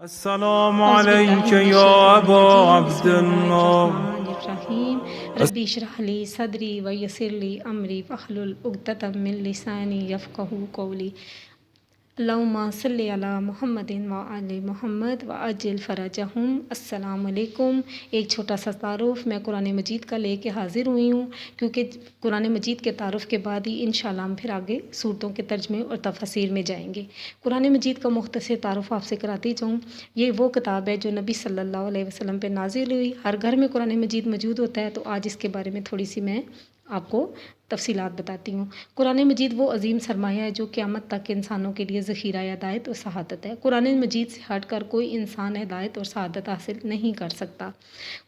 السلام اعوذ باللہ عليك من يا الشیطان أبا الرجیم عبد بسم اللہ الله. الرحمن الرحیم ربی اشرح لی صدری ویسر لی امری واحلل عقدۃ من لسانی یفقهوا قولی اللہم صلی علی محمد وآل محمد وعجل فرجہم۔ السلام علیکم۔ ایک چھوٹا سا تعارف میں قرآن مجید کا لے کے حاضر ہوئی ہوں، کیونکہ قرآن مجید کے تعارف کے بعد ہی انشاءاللہ ہم پھر آگے صورتوں کے ترجمے اور تفاسیر میں جائیں گے۔ قرآن مجید کا مختصر تعارف آپ سے کراتی جاؤں۔ یہ وہ کتاب ہے جو نبی صلی اللہ علیہ وسلم پہ نازل ہوئی۔ ہر گھر میں قرآن مجید موجود ہوتا ہے، تو آج اس کے بارے میں تھوڑی سی میں آپ کو تفصیلات بتاتی ہوں۔ قرآن مجید وہ عظیم سرمایہ ہے جو قیامت تک انسانوں کے لیے ذخیرہ ہدایت اور سعادت ہے۔ قرآن مجید سے ہٹ کر کوئی انسان ہدایت اور سعادت حاصل نہیں کر سکتا۔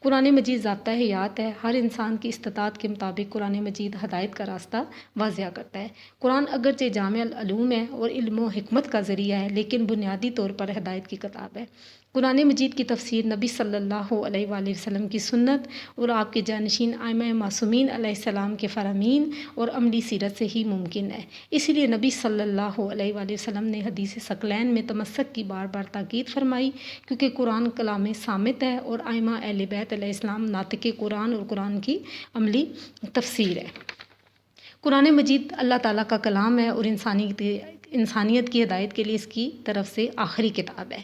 قرآن مجید ضابطہ حیات ہے۔ ہر انسان کی استطاعت کے مطابق قرآن مجید ہدایت کا راستہ واضح کرتا ہے۔ قرآن اگرچہ جامع العلوم ہے اور علم و حکمت کا ذریعہ ہے، لیکن بنیادی طور پر ہدایت کی کتاب ہے۔ قرآن مجید کی تفسیر نبی صلی اللہ علیہ وآلہ وسلم کی سنت اور آپ کے جانشین ائمہ معصومین علیہ السلام کے فرامین اور عملی سیرت سے ہی ممکن ہے۔ اسی لیے نبی صلی اللہ علیہ وآلہ وسلم نے حدیث ثقلین میں تمسک کی بار بار تاکید فرمائی، کیونکہ قرآن کلام صامت ہے اور ائمہ اہل بیت علیہ السلام ناطق قرآن اور قرآن کی عملی تفسیر ہے۔ قرآن مجید اللہ تعالیٰ کا کلام ہے اور انسانیت کی ہدایت کے لیے اس کی طرف سے آخری کتاب ہے،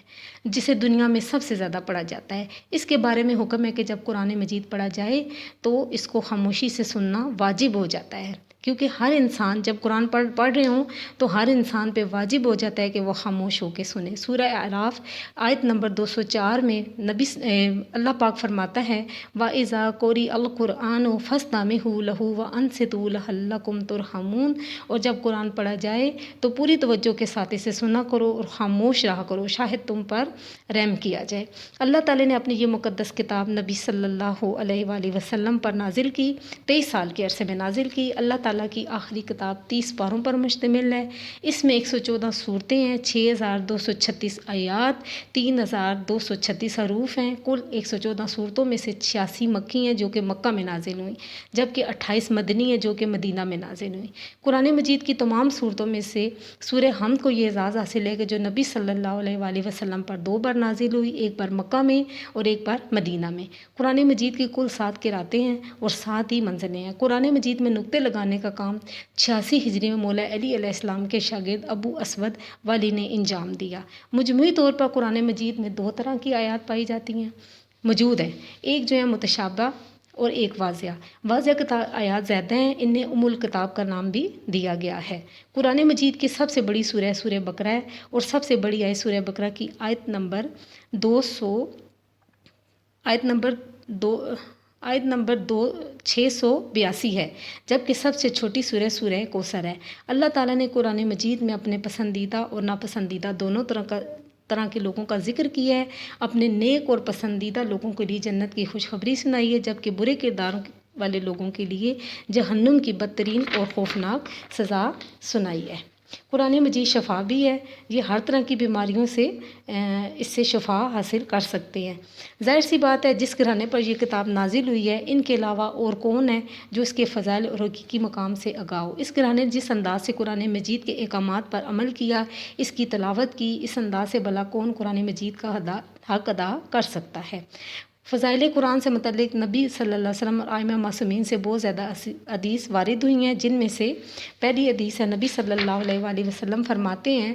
جسے دنیا میں سب سے زیادہ پڑھا جاتا ہے۔ اس کے بارے میں حکم ہے کہ جب قرآن مجید پڑھا جائے تو اس کو خاموشی سے سننا واجب ہو جاتا ہے، کیونکہ ہر انسان جب قرآن پڑھ رہے ہوں تو ہر انسان پہ واجب ہو جاتا ہے کہ وہ خاموش ہو کے سنے۔ سورہ اعراف آیت نمبر 204 میں اللہ پاک فرماتا ہے وَإِذَا قُرِئَ الْقُرْآنُ فَاسْتَمِعُوا لَهُ وَأَنصِتُوا لَعَلَّكُمْ تُرْحَمُونَ۔ اور جب قرآن پڑھا جائے تو پوری توجہ کے ساتھ اسے سنا کرو اور خاموش رہا کرو، شاید تم پر رحم کیا جائے۔ اللہ تعالیٰ نے اپنی یہ مقدس کتاب نبی صلی اللہ علیہ وآلہ وسلم پر نازل کی، 23 سال کے عرصے میں نازل کی۔ اللہ تعالیٰ کی آخری کتاب 30 پاروں پر مشتمل ہے۔ اس میں 114 صورتیں ہیں، 6236 آیات، 3236 حروف ہیں۔ کل 114 صورتوں میں سے 86 مکی ہیں جو کہ مکہ میں نازل ہوئیں، جبکہ 28 مدنی ہیں جو کہ مدینہ میں نازل ہوئیں۔ قرآن مجید کی تمام صورتوں میں سے سورہ حمد کو یہ اعزاز حاصل ہے کہ جو نبی صلی اللہ علیہ وآلہ وسلم پر 2 بار نازل ہوئی، ایک بار مکہ میں اور ایک بار مدینہ میں۔ قرآن مجید کی کل 7 قراتیں ہیں اور 7 ہی منزلیں ہیں۔ قرآن مجید میں نقطے لگانے کا کام 86 ہجری میں مولا علی علیہ السلام کے شاگرد ابو اسود والی نے انجام دیا۔ مجموعی طور پر قرآن مجید میں 2 طرح کی آیات پائی جاتی ہیں، موجود ہیں، ایک جو ہے متشابہ اور ایک واضح آیات زیادہ ہیں، انہیں ام الکتاب کا نام بھی دیا گیا ہے۔ قرآن مجید کی سب سے بڑی سورہ سورہ بقرہ ہے اور سب سے بڑی آیت سورہ بقرہ کی آیت نمبر 682 ہے، جبکہ سب سے چھوٹی سورہ سورہ کوثر ہے۔ اللہ تعالیٰ نے قرآن مجید میں اپنے پسندیدہ اور ناپسندیدہ دونوں طرح کے لوگوں کا ذکر کیا ہے۔ اپنے نیک اور پسندیدہ لوگوں کے لیے جنت کی خوشخبری سنائی ہے، جبکہ برے کرداروں والے لوگوں کے لیے جہنم کی بدترین اور خوفناک سزا سنائی ہے۔ قرآن مجید شفا بھی ہے، یہ ہر طرح کی بیماریوں سے اس سے شفا حاصل کر سکتے ہیں۔ ظاہر سی بات ہے جس گھرانے پر یہ کتاب نازل ہوئی ہے، ان کے علاوہ اور کون ہے جو اس کے فضائل اور حقیقی مقام سے آگاہ ہو۔ اس گھرانے نے جس انداز سے قرآن مجید کے احکامات پر عمل کیا، اس کی تلاوت کی، اس انداز سے بھلا کون قرآن مجید کا حق ادا کر سکتا ہے۔ فضائل قرآن سے متعلق نبی صلی اللہ علیہ وسلم اور ائمہ معصومین سے بہت زیادہ حدیث وارد ہوئی ہیں، جن میں سے پہلی حدیث ہے نبی صلی اللہ علیہ وآلہ وسلم فرماتے ہیں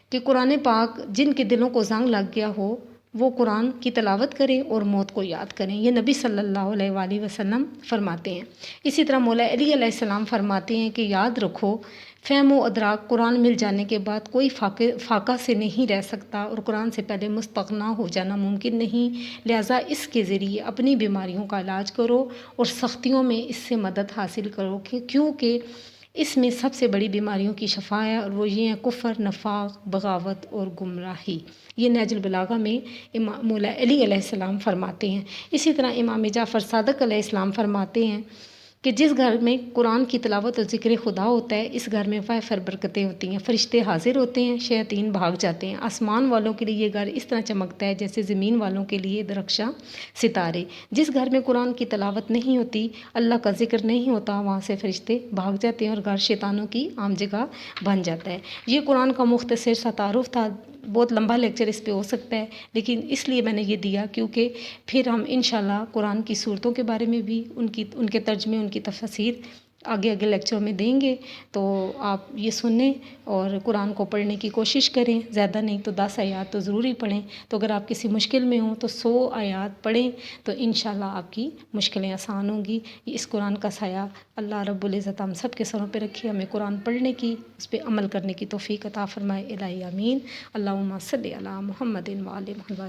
کہ قرآن پاک جن کے دلوں کو زنگ لگ گیا ہو وہ قرآن کی تلاوت کریں اور موت کو یاد کریں، یہ نبی صلی اللہ علیہ وآلہ وسلم فرماتے ہیں۔ اسی طرح مولا علی علیہ السلام فرماتے ہیں کہ یاد رکھو، فہم و ادراک قرآن مل جانے کے بعد کوئی فاقہ سے نہیں رہ سکتا اور قرآن سے پہلے مستغنا ہو جانا ممکن نہیں، لہٰذا اس کے ذریعے اپنی بیماریوں کا علاج کرو اور سختیوں میں اس سے مدد حاصل کرو، کیونکہ اس میں سب سے بڑی بیماریوں کی شفا ہے اور وہ یہ ہیں کفر، نفاق، بغاوت اور گمراہی۔ یہ نہج البلاغہ میں مولا علی علیہ السلام فرماتے ہیں۔ اسی طرح امام جعفر صادق علیہ السلام فرماتے ہیں کہ جس گھر میں قرآن کی تلاوت اور ذکر خدا ہوتا ہے، اس گھر میں وافر برکتیں ہوتی ہیں، فرشتے حاضر ہوتے ہیں، شیاطین بھاگ جاتے ہیں، آسمان والوں کے لیے یہ گھر اس طرح چمکتا ہے جیسے زمین والوں کے لیے درخشاں ستارے۔ جس گھر میں قرآن کی تلاوت نہیں ہوتی، اللہ کا ذکر نہیں ہوتا، وہاں سے فرشتے بھاگ جاتے ہیں اور گھر شیطانوں کی عام جگہ بن جاتا ہے۔ یہ قرآن کا مختصر سا تعارف تھا بہت لمبا لیکچر اس پہ ہو سکتا ہے، لیکن اس لیے میں نے یہ دیا کیونکہ پھر ہم انشاءاللہ قرآن کی صورتوں کے بارے میں بھی ان کے ترجمے، ان کی تفسیر آگے لیکچر میں دیں گے، تو آپ یہ سنیں اور قرآن کو پڑھنے کی کوشش کریں، زیادہ نہیں تو 10 آیات تو ضروری پڑھیں۔ تو اگر آپ کسی مشکل میں ہوں تو 100 آیات پڑھیں، تو انشاءاللہ آپ کی مشکلیں آسان ہوں گی۔ اس قرآن کا سایہ اللہ رب العزت ہم سب کے سروں پہ رکھے، ہمیں قرآن پڑھنے کی، اس پہ عمل کرنے کی توفیق عطا فرمائے، الہی آمین۔ اللہم صلی علی محمد و آل محمد۔